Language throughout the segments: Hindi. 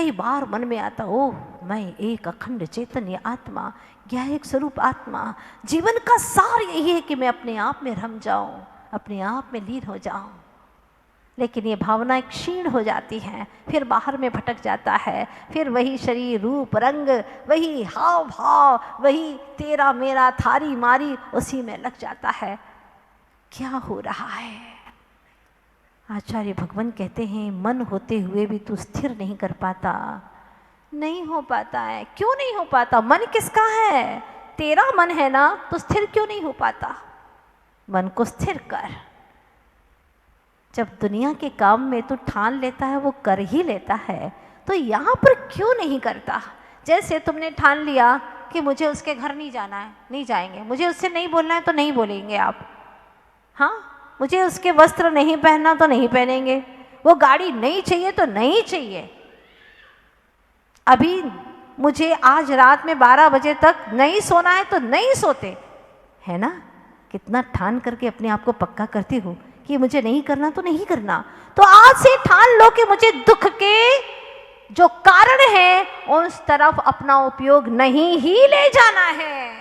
कई बार मन में आता, ओह मैं एक अखंड चैतन्य आत्मा, ज्ञायक स्वरूप आत्मा, जीवन का सार यही है कि मैं अपने आप में रम जाऊं, अपने आप में लीन हो जाऊं। लेकिन ये भावनाएं क्षीण हो जाती हैं, फिर बाहर में भटक जाता है, फिर वही शरीर रूप रंग, वही हाव भाव, वही तेरा मेरा थारी मारी, उसी में लग जाता है। क्या हो रहा है? आचार्य भगवान कहते हैं, मन होते हुए भी तू स्थिर नहीं कर पाता। नहीं हो पाता है। क्यों नहीं हो पाता? मन किसका है? तेरा मन है ना, तो स्थिर क्यों नहीं हो पाता? मन को स्थिर कर। जब दुनिया के काम में तू ठान लेता है, वो कर ही लेता है, तो यहाँ पर क्यों नहीं करता? जैसे तुमने ठान लिया कि मुझे उसके घर नहीं जाना है, नहीं जाएंगे, मुझे उससे नहीं बोलना है तो नहीं बोलेंगे आप, हाँ, मुझे उसके वस्त्र नहीं पहनना तो नहीं पहनेंगे, वो गाड़ी नहीं चाहिए तो नहीं चाहिए, अभी मुझे आज रात में 12 बजे तक नहीं सोना है तो नहीं सोते, है ना? कितना ठान करके अपने आप को पक्का करती हूँ कि मुझे नहीं करना तो नहीं करना। तो आज से ठान लो कि मुझे दुख के जो कारण है उस तरफ अपना उपयोग नहीं ही ले जाना है,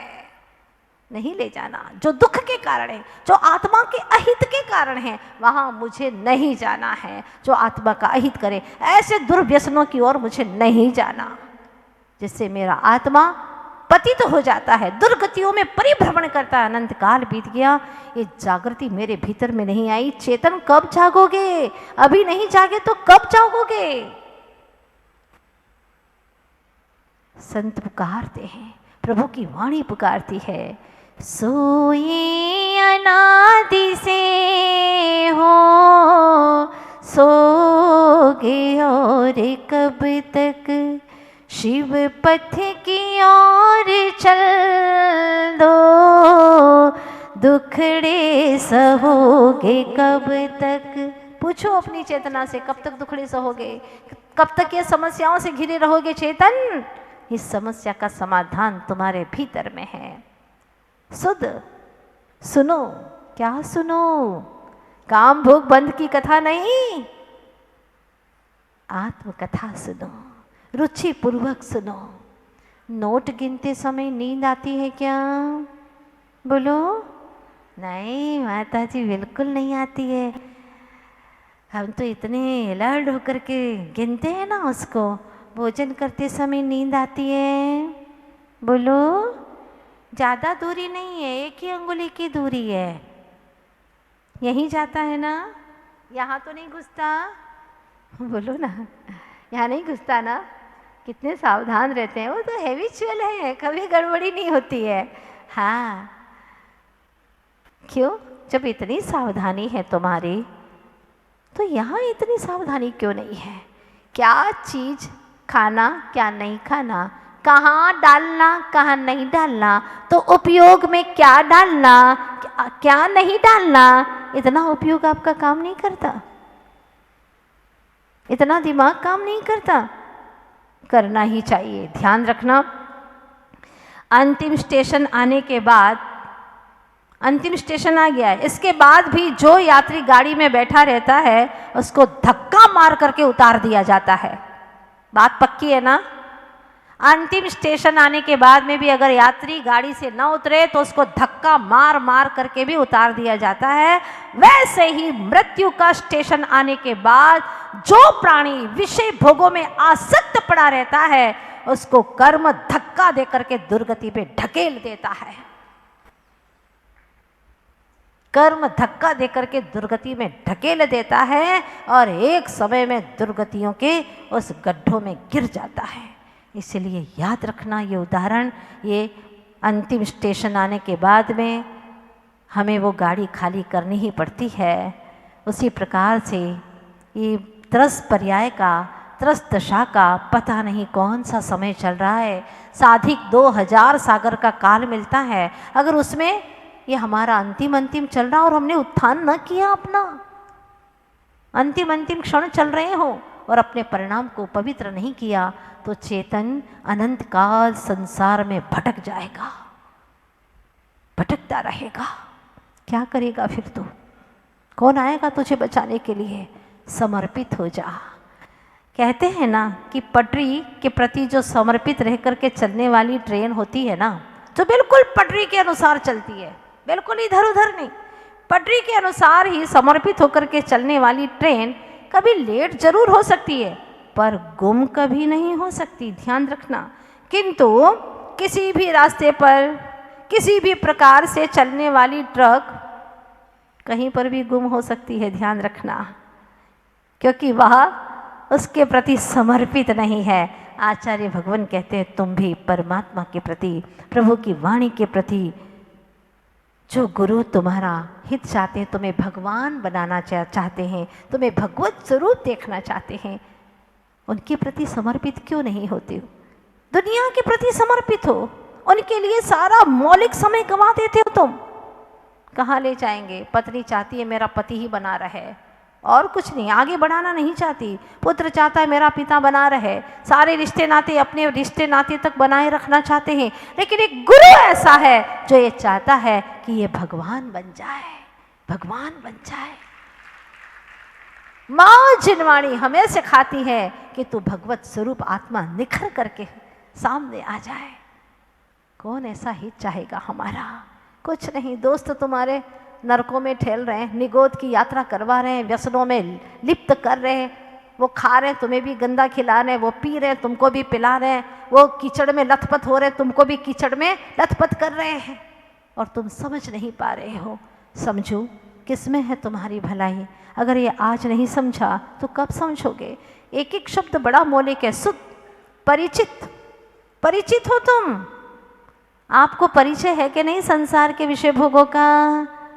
नहीं ले जाना। जो दुख के कारण है, जो आत्मा के अहित के कारण है, वहां मुझे नहीं जाना है। जो आत्मा का अहित करे, ऐसे दुर्व्यसनों की ओर मुझे नहीं जाना, जिससे मेरा आत्मा पतित हो जाता है, दुर्गतियों में परिभ्रमण करता है। अनंत काल बीत गया, ये जागृति मेरे भीतर में नहीं आई। चेतन कब जागोगे? अभी नहीं जागे तो कब जागोगे? संत पुकारते हैं, प्रभु की वाणी पुकारती है, सोए अनादि से हो, सोगे और कब तक, शिव पथ की ओर चल दो, दुखड़े सहोगे कब तक। पूछो अपनी चेतना से, कब तक दुखड़े सहोगे? कब तक ये समस्याओं से घिरे रहोगे? चेतन, इस समस्या का समाधान तुम्हारे भीतर में है। सुध सुनो। क्या सुनो? काम भोग बंध की कथा नहीं, आत्मकथा सुनो, रुचि पूर्वक सुनो। नोट गिनते समय नींद आती है क्या? बोलो। नहीं माता जी, बिल्कुल नहीं आती है। हम तो इतने अलर्ट होकर के गिनते हैं ना उसको। भोजन करते समय नींद आती है? बोलो। ज़्यादा दूरी नहीं है, एक ही अंगुली की दूरी है, यहीं जाता है ना, यहाँ तो नहीं घुसता। बोलो ना, यहाँ नहीं घुसता ना। कितने सावधान रहते हैं, वो तो हैबिचुअल है, कभी गड़बड़ी नहीं होती है। हाँ, क्यों? जब इतनी सावधानी है तुम्हारी, तो यहाँ इतनी सावधानी क्यों नहीं है? क्या चीज़ खाना, क्या नहीं खाना, कहाँ डालना, कहाँ नहीं डालना, तो उपयोग में क्या डालना, क्या नहीं डालना, इतना उपयोग आपका काम नहीं करता, इतना दिमाग काम नहीं करता। करना ही चाहिए। ध्यान रखना, अंतिम स्टेशन आने के बाद, अंतिम स्टेशन आ गया है, इसके बाद भी जो यात्री गाड़ी में बैठा रहता है उसको धक्का मार करके उतार दिया जाता है। बात पक्की है ना? अंतिम स्टेशन आने के बाद में भी अगर यात्री गाड़ी से न उतरे तो उसको धक्का मार मार करके भी उतार दिया जाता है। वैसे ही मृत्यु का स्टेशन आने के बाद जो प्राणी विषय भोगों में आसक्त पड़ा रहता है उसको कर्म धक्का दे करके दुर्गति पे ढकेल देता है। कर्म धक्का दे करके दुर्गति में ढकेल देता है और एक समय में दुर्गतियों के उस गड्ढों में गिर जाता है। इसलिए याद रखना, ये उदाहरण, ये अंतिम स्टेशन आने के बाद में हमें वो गाड़ी खाली करनी ही पड़ती है। उसी प्रकार से ये त्रस पर्याय का, त्रस दशा का पता नहीं कौन सा समय चल रहा है। साधिक 2000 सागर का काल मिलता है। अगर उसमें ये हमारा अंतिम चल रहा और हमने उत्थान न किया, अपना अंतिम क्षण चल रहे हो और अपने परिणाम को पवित्र नहीं किया, तो चेतन अनंत काल संसार में भटक जाएगा, भटकता रहेगा। क्या करेगा फिर तू? कौन आएगा तुझे बचाने के लिए? समर्पित हो जा। कहते हैं ना कि पटरी के प्रति जो समर्पित रह करके चलने वाली ट्रेन होती है ना, जो बिल्कुल पटरी के अनुसार चलती है, बिल्कुल इधर उधर नहीं, पटरी के अनुसार ही समर्पित होकर के चलने वाली ट्रेन कभी लेट जरूर हो सकती है पर गुम कभी नहीं हो सकती, ध्यान रखना। किंतु किसी भी रास्ते पर किसी भी प्रकार से चलने वाली ट्रक कहीं पर भी गुम हो सकती है, ध्यान रखना, क्योंकि वह उसके प्रति समर्पित नहीं है। आचार्य भगवान कहते हैं तुम भी परमात्मा के प्रति, प्रभु की वाणी के प्रति, जो गुरु तुम्हारा हित चाहते हैं, तुम्हें भगवान बनाना चाहते हैं, तुम्हें भगवत स्वरूप देखना चाहते हैं, उनके प्रति समर्पित क्यों नहीं होते हो? दुनिया के प्रति समर्पित हो, उनके लिए सारा मौलिक समय गंवा देते हो तुम। कहाँ ले जाएंगे? पत्नी चाहती है मेरा पति ही बना रहे, और कुछ नहीं, आगे बढ़ाना नहीं चाहती। पुत्र चाहता है मेरा पिता बना रहे, सारे रिश्ते नाते अपने रिश्ते नाते तक बनाए रखना चाहते हैं। लेकिन एक गुरु ऐसा है जो ये चाहता है कि ये भगवान बन जाए, भगवान बन जाए। माँ जिनवाणी हमें सिखाती है कि तू भगवत स्वरूप आत्मा निखर करके सामने आ जाए। कौन ऐसा ही चाहेगा हमारा? कुछ नहीं। दोस्त तुम्हारे नरकों में ठेल रहे हैं, निगोद की यात्रा करवा रहे हैं, व्यसनों में लिप्त कर रहे हैं, वो खा रहे हैं तुम्हें भी गंदा खिला रहे हैं, वो पी रहे हैं तुमको भी पिला रहे हैं, वो कीचड़ में लथपथ हो रहे हैं तुमको भी कीचड़ में लथपथ कर रहे हैं, और तुम समझ नहीं पा रहे हो। समझो किसमें है तुम्हारी भलाई। अगर ये आज नहीं समझा तो कब समझोगे? एक एक शब्द बड़ा मौलिक है। सुध, परिचित, परिचित हो तुम। आपको परिचय है कि नहीं संसार के विषय भोगों का?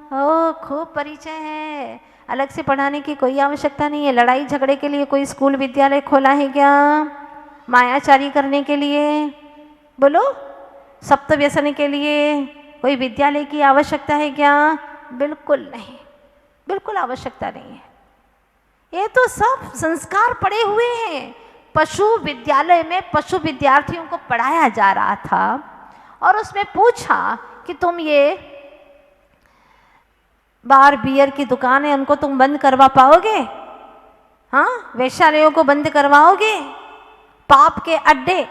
ओ, खूब परिचय है। अलग से पढ़ाने की कोई आवश्यकता नहीं है। लड़ाई झगड़े के लिए कोई स्कूल विद्यालय खोला है क्या? मायाचारी करने के लिए? बोलो, सप्त व्यसन के लिए कोई विद्यालय की आवश्यकता है क्या? बिल्कुल नहीं, बिल्कुल आवश्यकता नहीं है। ये तो सब संस्कार पड़े हुए हैं। पशु विद्यालय में पशु विद्यार्थियों को पढ़ाया जा रहा था और उसमें पूछा कि तुम ये बार बियर की दुकान है उनको तुम बंद करवा पाओगे? हाँ, वैश्यालयों को बंद करवाओगे? पाप के अड्डे,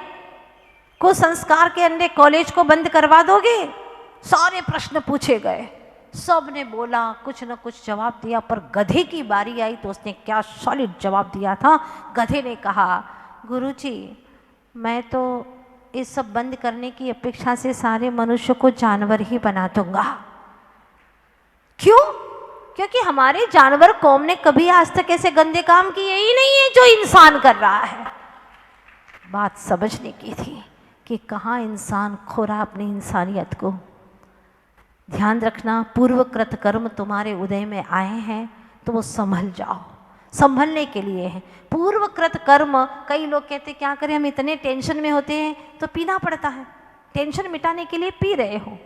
कुसंस्कार के अड्डे, कॉलेज को बंद करवा दोगे? सारे प्रश्न पूछे गए, सब ने बोला, कुछ न कुछ जवाब दिया, पर गधे की बारी आई तो उसने क्या सॉलिड जवाब दिया था। गधे ने कहा, गुरुजी मैं तो इस सब बंद करने की अपेक्षा से सारे मनुष्य को जानवर ही बना दूंगा। क्यों? क्योंकि हमारे जानवर कौम ने कभी आज तक ऐसे गंदे काम किए ही नहीं है जो इंसान कर रहा है। बात समझने की थी कि कहाँ इंसान खो रहा अपनी इंसानियत को। ध्यान रखना, पूर्वकृत कर्म तुम्हारे उदय में आए हैं तो वो संभल जाओ, संभलने के लिए है। पूर्वकृत कर्म, कई लोग कहते क्या करें, हम इतने टेंशन में होते हैं तो पीना पड़ता है, टेंशन मिटाने के लिए पी रहे हो।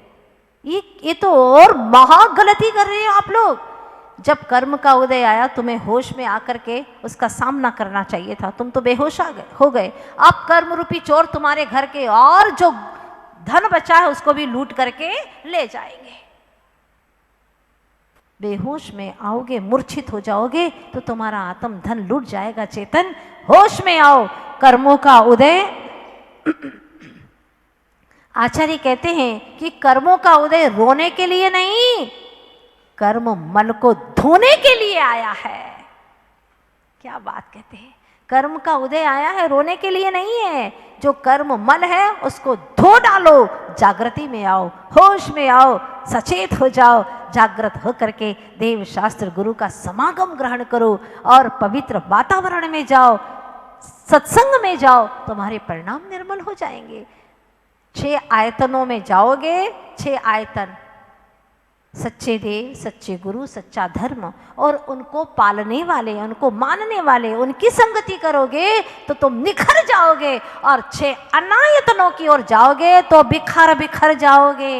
ये तो और महा गलती कर रहे हो आप लोग। जब कर्म का उदय आया तुम्हें होश में आकर के उसका सामना करना चाहिए था, तुम तो बेहोश हो गए। अब कर्म रूपी चोर तुम्हारे घर के और जो धन बचा है उसको भी लूट करके ले जाएंगे। बेहोश में आओगे, मूर्छित हो जाओगे तो तुम्हारा आत्म धन लूट जाएगा। चेतन, होश में आओ। कर्मों का उदय, आचार्य कहते हैं कि कर्मों का उदय रोने के लिए नहीं, कर्म मल को धोने के लिए आया है। क्या बात कहते हैं? कर्म का उदय आया है, रोने के लिए नहीं है। जो कर्म मल है उसको धो डालो, जागृति में आओ, होश में आओ, सचेत हो जाओ। जागृत हो करके देव शास्त्र गुरु का समागम ग्रहण करो और पवित्र वातावरण में जाओ, सत्संग में जाओ, तुम्हारे परिणाम निर्मल हो जाएंगे। 6 आयतनों में जाओगे, 6 आयतन, सच्चे देव, सच्चे गुरु, सच्चा धर्म और उनको पालने वाले, उनको मानने वाले, उनकी संगति करोगे तो तुम निखर जाओगे। और 6 अनायतनों की ओर जाओगे तो बिखर बिखर जाओगे।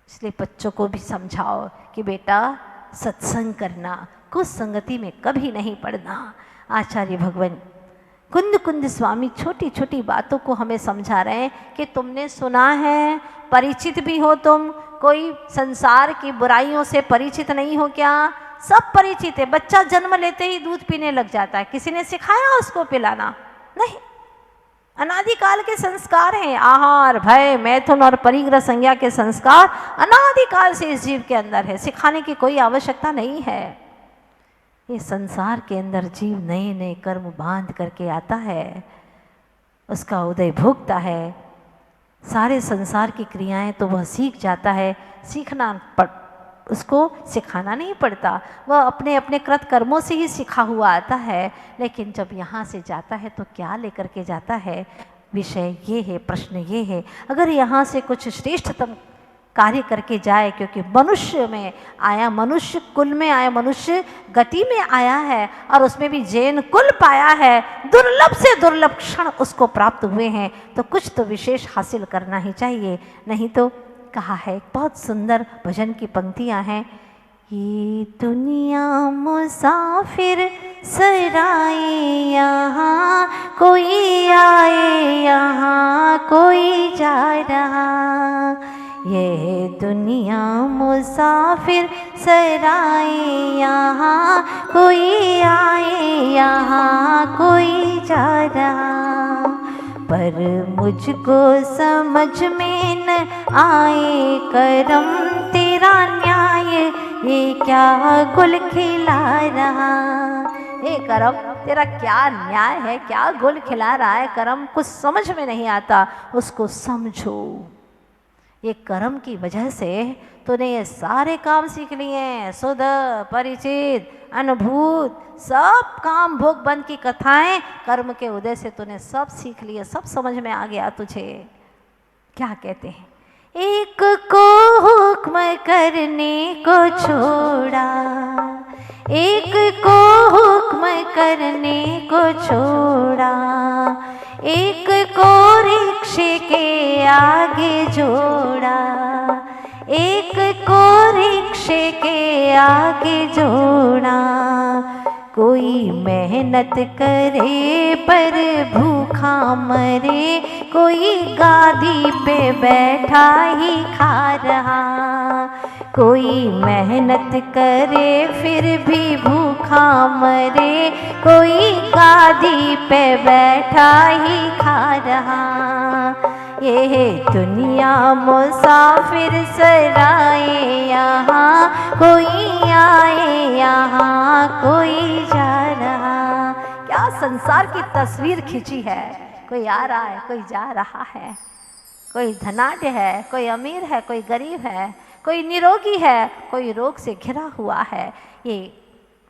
इसलिए बच्चों को भी समझाओ कि बेटा सत्संग करना, कुछ संगति में कभी नहीं पड़ना। आचार्य भगवान कुंद कुंद स्वामी छोटी छोटी बातों को हमें समझा रहे हैं कि तुमने सुना है, परिचित भी हो तुम, कोई संसार की बुराइयों से परिचित नहीं हो क्या? सब परिचित है। बच्चा जन्म लेते ही दूध पीने लग जाता है, किसी ने सिखाया उसको पिलाना? नहीं। अनादिकाल के संस्कार हैं, आहार, भय, मैथुन और परिग्रह संज्ञा के संस्कार अनादिकाल से इस जीव के अंदर है, सिखाने की कोई आवश्यकता नहीं है। ये संसार के अंदर जीव नए नए कर्म बांध करके आता है, उसका उदय भोगता है, सारे संसार की क्रियाएं तो वह सीख जाता है। उसको सिखाना नहीं पड़ता, वह अपने अपने कृत कर्मों से ही सीखा हुआ आता है। लेकिन जब यहाँ से जाता है तो क्या लेकर के जाता है? विषय ये है, प्रश्न ये है, अगर यहाँ से कुछ श्रेष्ठतम कार्य करके जाए, क्योंकि मनुष्य में आया, मनुष्य कुल में आया, मनुष्य गति में आया है और उसमें भी जैन कुल पाया है, दुर्लभ से दुर्लभ क्षण उसको प्राप्त हुए हैं, तो कुछ तो विशेष हासिल करना ही चाहिए। नहीं तो कहा है, बहुत सुंदर भजन की पंक्तियां हैं, ये दुनिया मुसाफिर सराए, यहाँ कोई आए, यहाँ कोई जा रहा। ये दुनिया मुसाफिर सराए, यहाँ कोई आए, यहाँ कोई जा रहा। पर मुझको समझ में न आए, करम तेरा न्याय, ये क्या गुल खिला रहा। हे करम, तेरा क्या न्याय है, क्या गुल खिला रहा है करम, कुछ समझ में नहीं आता, उसको समझो। ये कर्म की वजह से तूने ये सारे काम सीख लिए हैं, शुद्ध, परिचित, अनुभूत, सब काम भोग बंद की कथाएं कर्म के उदय से तूने सब सीख लिए, सब समझ में आ गया तुझे। क्या कहते हैं, एक को हुक्म करने को छोड़ा, एक को हुक्म करने को छोड़ा, एक को रिक्शे के आगे जोड़ा, एक को रिक्शे के आगे जोड़ा। कोई मेहनत करे पर भूखा मरे, कोई गादी पे बैठा ही खा रहा। कोई मेहनत करे फिर भी भूखा मरे, कोई गादी पे बैठा ही खा रहा। ये दुनिया मुसाफिर सराए, यहाँ कोई आए, यहाँ कोई जा रहा। क्या संसार की तस्वीर खींची है, कोई आ रहा है, कोई जा रहा है, कोई धनाढ्य है, कोई अमीर है, कोई गरीब है, कोई निरोगी है, कोई रोग से घिरा हुआ है। ये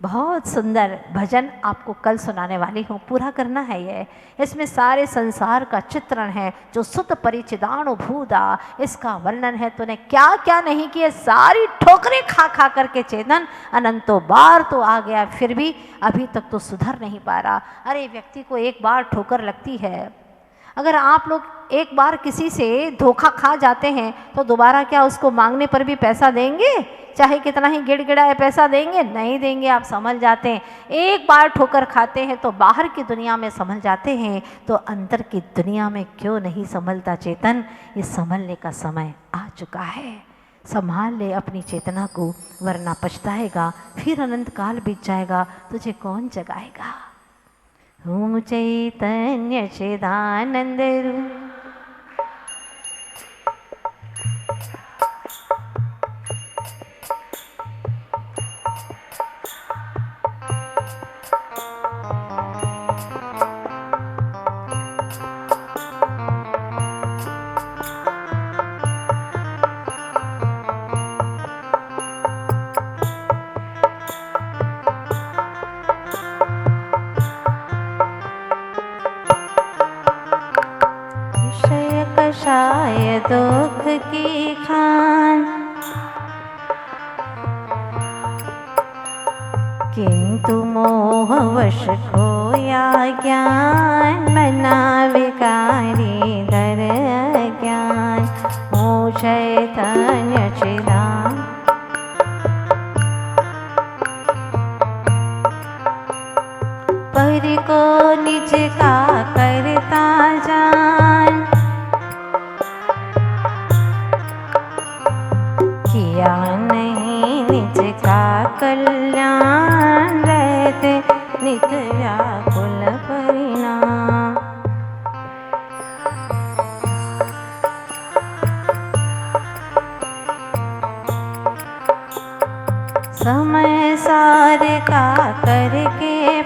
बहुत सुंदर भजन आपको कल सुनाने वाली हूँ, पूरा करना है ये। इसमें सारे संसार का चित्रण है, जो सुत परिचिदानुभूता, इसका वर्णन है। तूने क्या क्या नहीं किए, सारी ठोकरें खा खा करके चेतन अनंतों बार तो आ गया, फिर भी अभी तक तो सुधर नहीं पा रहा। अरे व्यक्ति को एक बार ठोकर लगती है, अगर आप लोग एक बार किसी से धोखा खा जाते हैं तो दोबारा क्या उसको मांगने पर भी पैसा देंगे? चाहे कितना ही गिड़गिड़ाए पैसा देंगे? नहीं देंगे। आप संभल जाते हैं। एक बार ठोकर खाते हैं तो बाहर की दुनिया में संभल जाते हैं, तो अंदर की दुनिया में क्यों नहीं संभलता चेतन? ये संभलने का समय आ चुका है। संभाल ले अपनी चेतना को, वरना पछताएगा, फिर अनंत काल बीत जाएगा, तुझे कौन जगाएगा। ओम चैतन्य चिदानंद रूप कषाय दुख की खान, किंतु मोहवश खोया ज्ञान, मना विकारी धर ज्ञान। ओ चैतन्य चिदान पर को निज का करता जान, किया नहीं निज का कल्याण रहते नित व्याकुल परिणाम। समय सार का करके